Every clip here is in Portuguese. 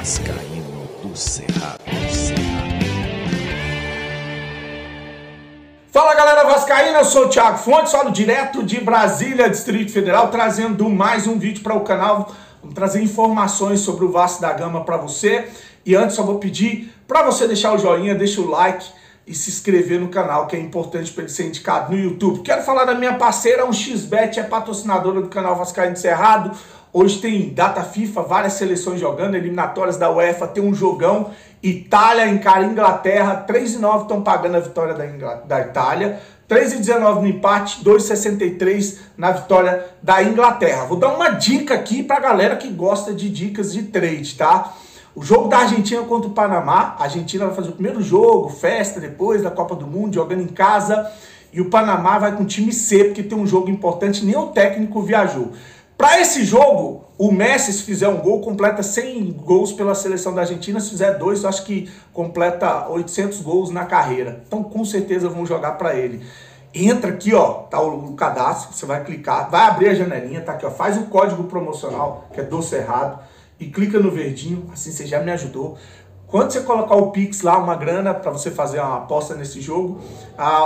Vascaíno do Cerrado. Fala galera vascaína, eu sou o Thiago Fontes, falo direto de Brasília, Distrito Federal, trazendo mais um vídeo para o canal. Vamos trazer informações sobre o Vasco da Gama para você. E antes só vou pedir para você deixar o joinha, deixa o like e se inscrever no canal, que é importante para ele ser indicado no YouTube. Quero falar da minha parceira, 1xBet, é patrocinadora do canal Vascaíno do Cerrado. Hoje tem data FIFA, várias seleções jogando, eliminatórias da UEFA, tem um jogão. Itália encara Inglaterra, 3,9 estão pagando a vitória da Itália, 3,19 no empate, 2,63 na vitória da Inglaterra. Vou dar uma dica aqui pra galera que gosta de dicas de trade, tá? O jogo da Argentina contra o Panamá, a Argentina vai fazer o primeiro jogo, festa depois da Copa do Mundo, jogando em casa, e o Panamá vai com o time C, porque tem um jogo importante, nem o técnico viajou. Para esse jogo, o Messi, se fizer um gol, completa 100 gols pela seleção da Argentina. Se fizer 2, eu acho que completa 800 gols na carreira. Então, com certeza, vão jogar para ele. Entra aqui, ó, tá o cadastro, você vai clicar, vai abrir a janelinha, tá aqui, ó, faz o código promocional, que é do Cerrado, e clica no verdinho, assim você já me ajudou. Quando você colocar o Pix lá, uma grana para você fazer uma aposta nesse jogo,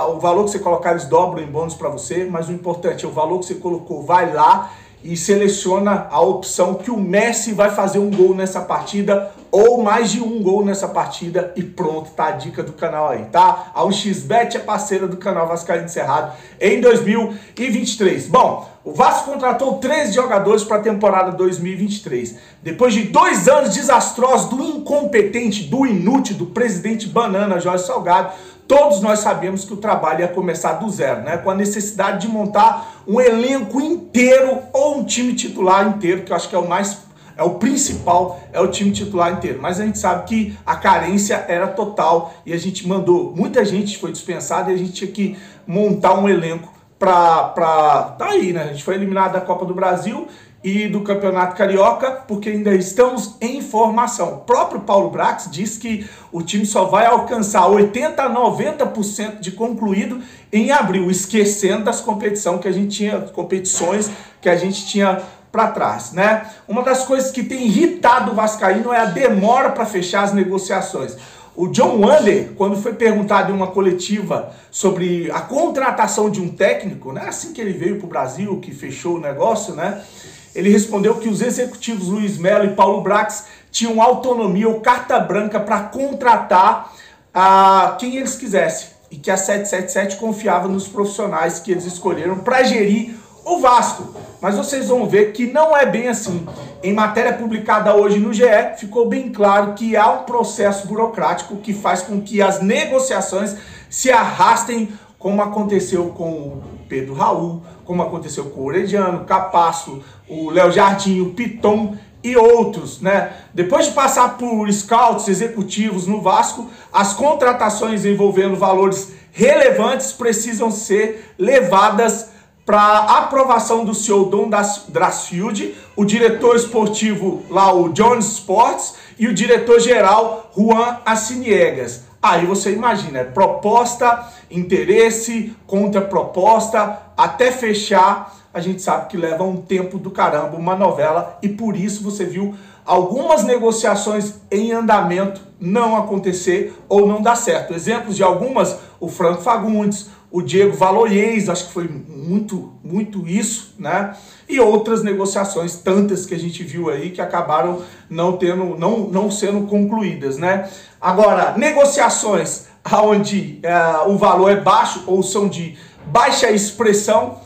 o valor que você colocar, eles dobram em bônus para você, mas o importante é o valor que você colocou, vai lá e seleciona a opção que o Messi vai fazer um gol nessa partida ou mais de um gol nessa partida e pronto, tá a dica do canal aí, tá? A 1xBet é parceira do canal Vascaíno do Cerrado em 2023. Bom, o Vasco contratou 13 jogadores para a temporada 2023. Depois de 2 anos desastrosos do incompetente, do inútil, do presidente banana Jorge Salgado, todos nós sabemos que o trabalho ia começar do zero, né? Com a necessidade de montar um elenco inteiro ou um time titular inteiro, que eu acho que é o principal, é o time titular inteiro. Mas a gente sabe que a carência era total e a gente mandou, muita gente foi dispensada e a gente tinha que montar um elenco tá aí, né? A gente foi eliminado da Copa do Brasil e do Campeonato Carioca, porque ainda estamos em formação. O próprio Paulo Brax diz que o time só vai alcançar 80% a 90% de concluído em abril, esquecendo das competições que a gente tinha para trás, né? Uma das coisas que tem irritado o vascaíno é a demora para fechar as negociações. O John Wander, quando foi perguntado em uma coletiva sobre a contratação de um técnico, né, assim que ele veio para o Brasil, que fechou o negócio, né, ele respondeu que os executivos Luiz Melo e Paulo Brax tinham autonomia ou carta branca para contratar quem eles quisessem e que a 777 confiava nos profissionais que eles escolheram para gerir o Vasco. Mas vocês vão ver que não é bem assim. Em matéria publicada hoje no GE, ficou bem claro que há um processo burocrático que faz com que as negociações se arrastem, como aconteceu com o Pedro Raul, como aconteceu com o Orediano, Capasso, o Léo Jardim, o Piton e outros, né? Depois de passar por scouts executivos no Vasco, as contratações envolvendo valores relevantes precisam ser levadas para aprovação do CEO Dom Drasfield, o diretor esportivo lá, o Jones Sports, e o diretor-geral Juan Aciniegas. Aí você imagina, proposta, interesse, contraproposta, até fechar, a gente sabe que leva um tempo do caramba, uma novela, e por isso você viu algumas negociações em andamento não acontecer ou não dar certo. Exemplos de algumas, o Franco Fagundes, o Diego Valoyes, acho que foi muito isso, né? E outras negociações, tantas que a gente viu aí, que acabaram não sendo concluídas, né? Agora, negociações onde o valor é baixo ou são de baixa expressão,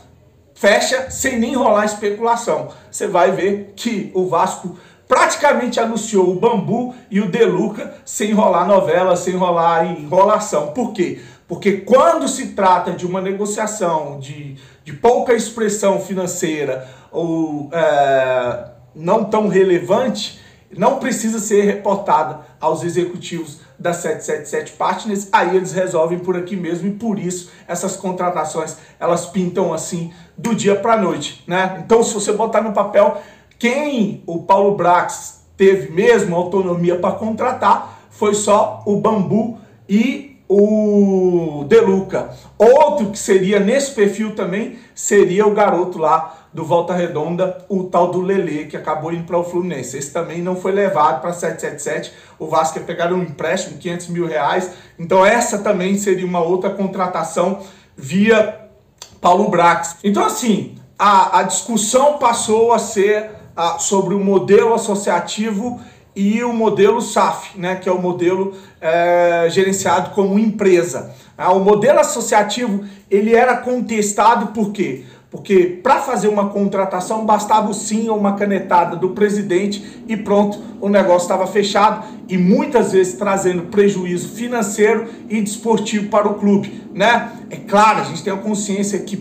fecha sem nem rolar especulação. Você vai ver que o Vasco praticamente anunciou o Bambu e o De Luca sem rolar novela, sem rolar enrolação. Por quê? Porque quando se trata de uma negociação de pouca expressão financeira ou não tão relevante, não precisa ser reportada aos executivos da 777 Partners, aí eles resolvem por aqui mesmo e por isso essas contratações elas pintam assim do dia para a noite, né? Então se você botar no papel quem o Paulo Brax teve mesmo autonomia para contratar, foi só o Bambu e o De Luca. Outro que seria nesse perfil também seria o garoto lá, do Volta Redonda, o tal do Lelê, que acabou indo para o Fluminense. Esse também não foi levado para 777. O Vasco ia pegar um empréstimo, R$500 mil. Então essa também seria uma outra contratação via Paulo Brax. Então assim, a discussão passou a ser sobre o modelo associativo e o modelo SAF, né, que é o modelo gerenciado como empresa. O modelo associativo, ele era contestado por quê? Porque para fazer uma contratação bastava o sim ou uma canetada do presidente e pronto, o negócio estava fechado e muitas vezes trazendo prejuízo financeiro e desportivo para o clube, né? É claro, a gente tem a consciência que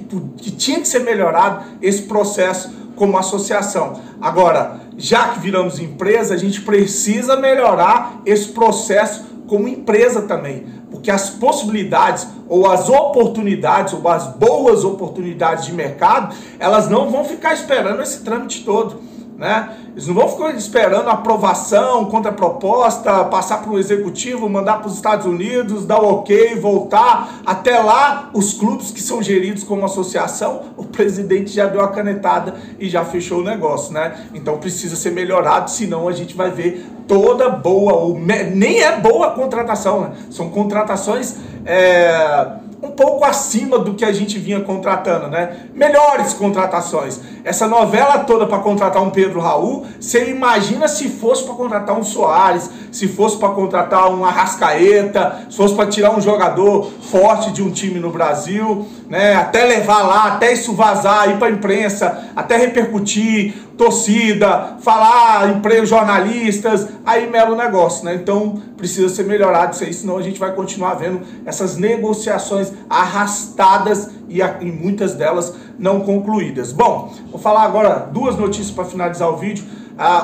tinha que ser melhorado esse processo como associação. Agora, já que viramos empresa, a gente precisa melhorar esse processo como empresa também, porque as possibilidades ou as oportunidades ou as boas oportunidades de mercado, elas não vão ficar esperando esse trâmite todo, né? Eles não vão ficar esperando a aprovação, contraproposta, passar para o executivo, mandar para os Estados Unidos, dar o ok, voltar. Até lá, os clubes que são geridos como associação, o presidente já deu a canetada e já fechou o negócio, né? Então precisa ser melhorado, senão a gente vai ver toda boa, ou nem é boa a contratação, né? São contratações um pouco acima do que a gente vinha contratando, né? Melhores contratações. Essa novela toda para contratar um Pedro Raul, você imagina se fosse para contratar um Soares, se fosse para contratar um Arrascaeta, se fosse para tirar um jogador forte de um time no Brasil, né? Até levar lá, até isso vazar, ir para a imprensa, até repercutir, torcida, falar, jornalistas, aí mela o negócio, né? Então precisa ser melhorado isso aí, senão a gente vai continuar vendo essas negociações arrastadas e muitas delas não concluídas. Bom, vou falar agora duas notícias para finalizar o vídeo.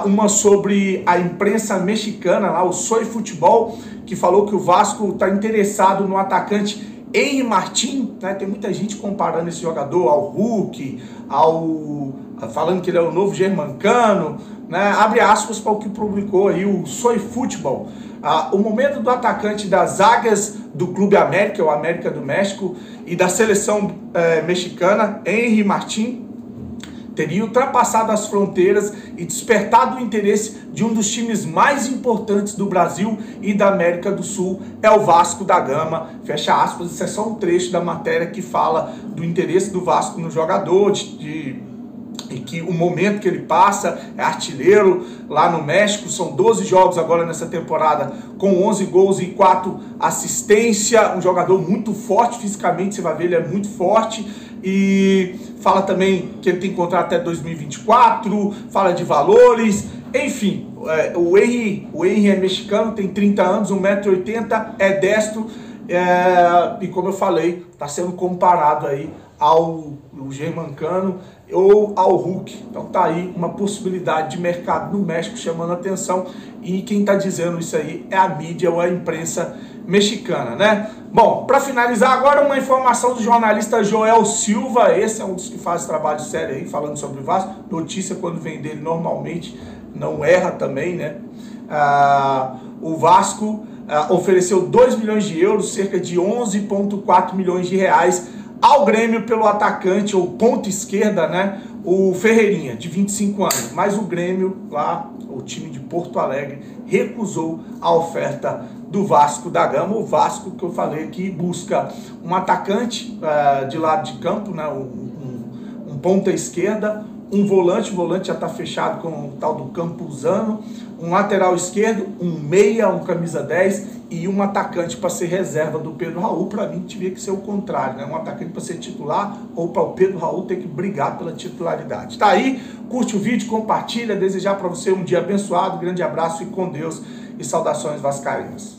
Uma sobre a imprensa mexicana, lá, o Soy Futebol, que falou que o Vasco está interessado no atacante Henry Martín, né? Tem muita gente comparando esse jogador ao Hulk, falando que ele é o novo Germancano, né? Abre aspas para o que publicou aí o Soy Futebol. O momento do atacante das zagas do Clube América, o América do México, e da seleção mexicana, Henry Martín, teria ultrapassado as fronteiras e despertado o interesse de um dos times mais importantes do Brasil e da América do Sul, é o Vasco da Gama. Fecha aspas, isso é só um trecho da matéria que fala do interesse do Vasco no jogador, e que o momento que ele passa, é artilheiro lá no México, são 12 jogos agora nessa temporada, com 11 gols e 4 assistências, um jogador muito forte fisicamente, você vai ver, ele é muito forte, e fala também que ele tem contrato até 2024, fala de valores, enfim, o Henry é mexicano, tem 30 anos, 1,80 m, é destro, e como eu falei, está sendo comparado aí ao Germancano ou ao Hulk. Então tá aí uma possibilidade de mercado no México chamando a atenção, e quem tá dizendo isso aí é a mídia ou a imprensa mexicana, né? Bom, para finalizar agora, uma informação do jornalista Joel Silva, esse é um dos que faz trabalho sério aí, falando sobre o Vasco, notícia quando vem dele normalmente não erra também, né? O Vasco ofereceu 2 milhões de euros, cerca de 11,4 milhões de reais, ao Grêmio pelo atacante ou ponta esquerda, né, o Ferreirinha, de 25 anos. Mas o Grêmio, lá, o time de Porto Alegre, recusou a oferta do Vasco da Gama. O Vasco, que eu falei aqui, busca um atacante de lado de campo, né, um ponta esquerda, um volante, o volante já está fechado com o tal do Campuzano, um lateral esquerdo, um meia, um camisa 10 e um atacante para ser reserva do Pedro Raul. Para mim, teria que ser o contrário, né? Um atacante para ser titular ou para o Pedro Raul ter que brigar pela titularidade. Tá aí, curte o vídeo, compartilha, desejar para você um dia abençoado, grande abraço e com Deus, e saudações vascaínas.